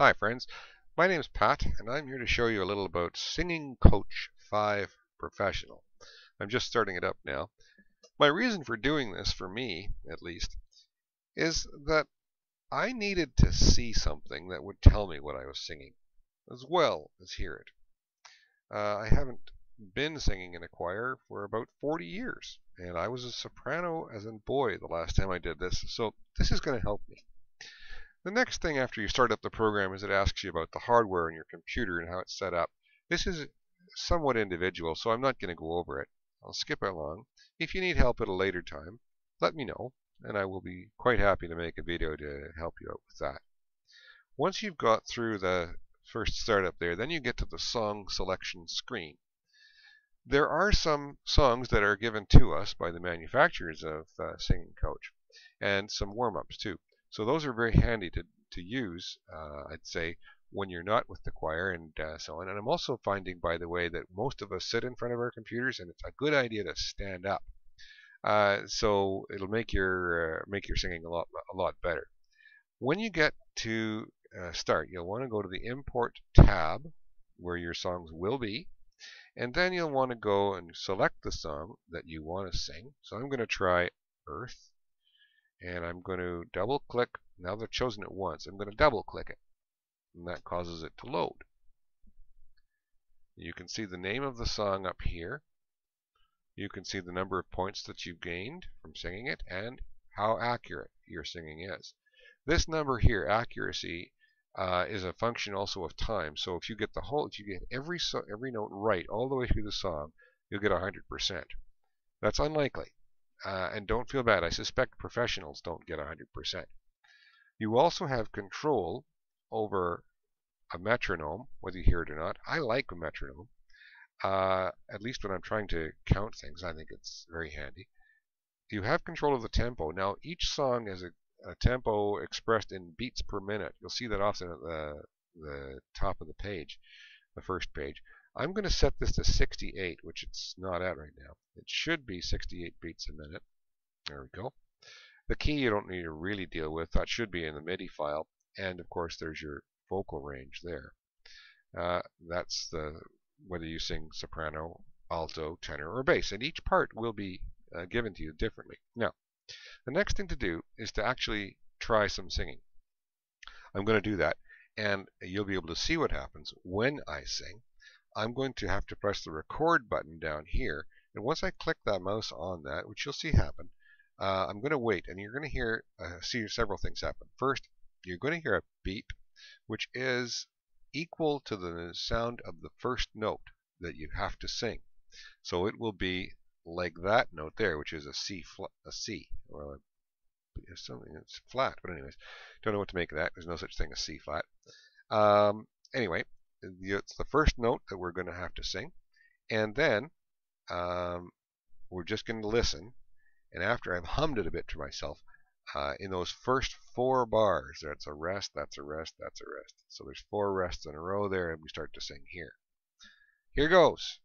Hi friends, my name is Pat and I'm here to show you a little about Singing Coach 5 Professional. I'm just starting it up now. My reason for doing this, for me at least, is that I needed to see something that would tell me what I was singing, as well as hear it. I haven't been singing in a choir for about 40 years, and I was a soprano as a boy the last time I did this, so this is going to help me. The next thing after you start up the program is it asks you about the hardware in your computer and how it's set up. This is somewhat individual, so I'm not going to go over it. I'll skip along. If you need help at a later time, let me know, and I will be quite happy to make a video to help you out with that. Once you've got through the first startup there, then you get to the song selection screen. There are some songs that are given to us by the manufacturers of Singing Coach, and some warm-ups too. So those are very handy to use, I'd say, when you're not with the choir and so on. And I'm also finding, by the way, that most of us sit in front of our computers, and it's a good idea to stand up. So it'll make your singing a lot better. When you get to start, you'll want to go to the Import tab, where your songs will be, and then you'll want to go and select the song that you want to sing. So I'm going to try Earth. And I'm going to double click. Now that I've chosen it once, I'm going to double click it, and that causes it to load. You can see the name of the song up here. You can see the number of points that you've gained from singing it and how accurate your singing is. This number here, accuracy, is a function also of time. So if you get every note right all the way through the song, you'll get 100%. That's unlikely. And don't feel bad. I suspect professionals don't get 100%. You also have control over a metronome, whether you hear it or not. I like a metronome. At least when I'm trying to count things, I think it's very handy. You have control of the tempo. Now, each song has a tempo expressed in beats per minute. You'll see that often at the top of the page, the first page. I'm going to set this to 68, which it's not at right now. It should be 68 beats a minute. There we go. The key you don't need to really deal with. That should be in the MIDI file. And of course, there's your vocal range there. That's whether you sing soprano, alto, tenor, or bass. And each part will be given to you differently. Now, the next thing to do is to actually try some singing. I'm going to do that, and you'll be able to see what happens when I sing. I'm going to have to press the record button down here, and once I click that mouse on that, which you'll see happen, I'm going to wait, and you're going to see several things happen. First, you're going to hear a beep, which is equal to the sound of the first note that you have to sing. So it will be like that note there, which is a C, or something that's flat. But anyways, don't know what to make of that. There's no such thing as C flat. Anyway, it's the first note that we're going to have to sing, and then we're just going to listen. And after I've hummed it a bit to myself, in those first 4 bars, that's a rest, that's a rest, that's a rest. So there's 4 rests in a row there, and we start to sing here. Here goes.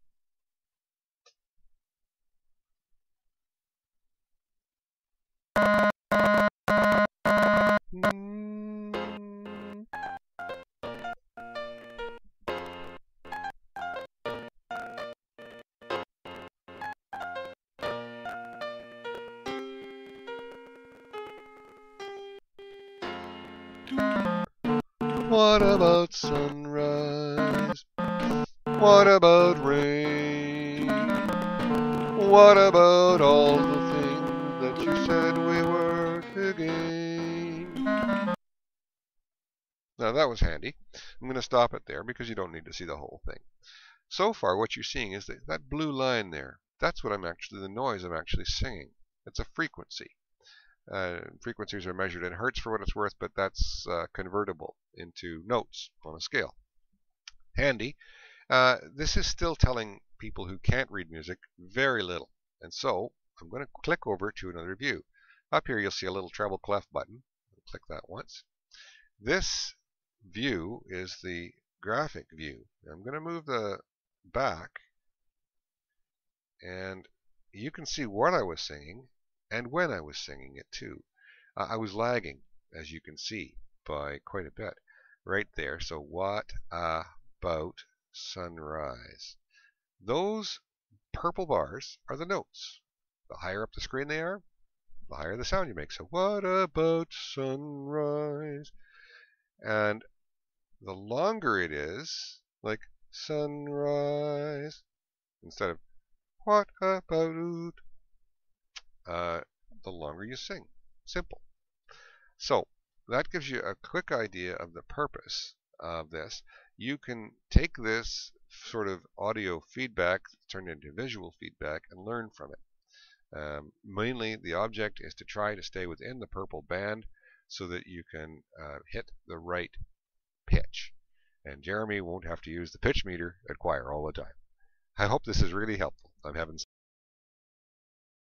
What about sunrise? What about rain? What about all the things that you said we were to gain? Now that was handy. I'm going to stop it there because you don't need to see the whole thing. So far what you're seeing is that blue line there. That's what the noise I'm actually singing. It's a frequency. Frequencies are measured in hertz for what it's worth, but that's convertible into notes on a scale. Handy. This is still telling people who can't read music very little. And so I'm going to click over to another view. Up here you'll see a little treble clef button. Click that once. This view is the graphic view. I'm going to move the back, and you can see what I was singing and when I was singing it too. I was lagging, as you can see, by quite a bit. right there. So what about sunrise? Those purple bars are the notes. The higher up the screen they are, the higher the sound you make. So what about sunrise? And the longer it is, like sunrise, instead of what about, the longer you sing. Simple. So that gives you a quick idea of the purpose of this. You can take this sort of audio feedback, turn it into visual feedback, and learn from it. Mainly, the object is to try to stay within the purple band so that you can hit the right pitch. And Jeremy won't have to use the pitch meter at choir all the time. I hope this is really helpful. I'm having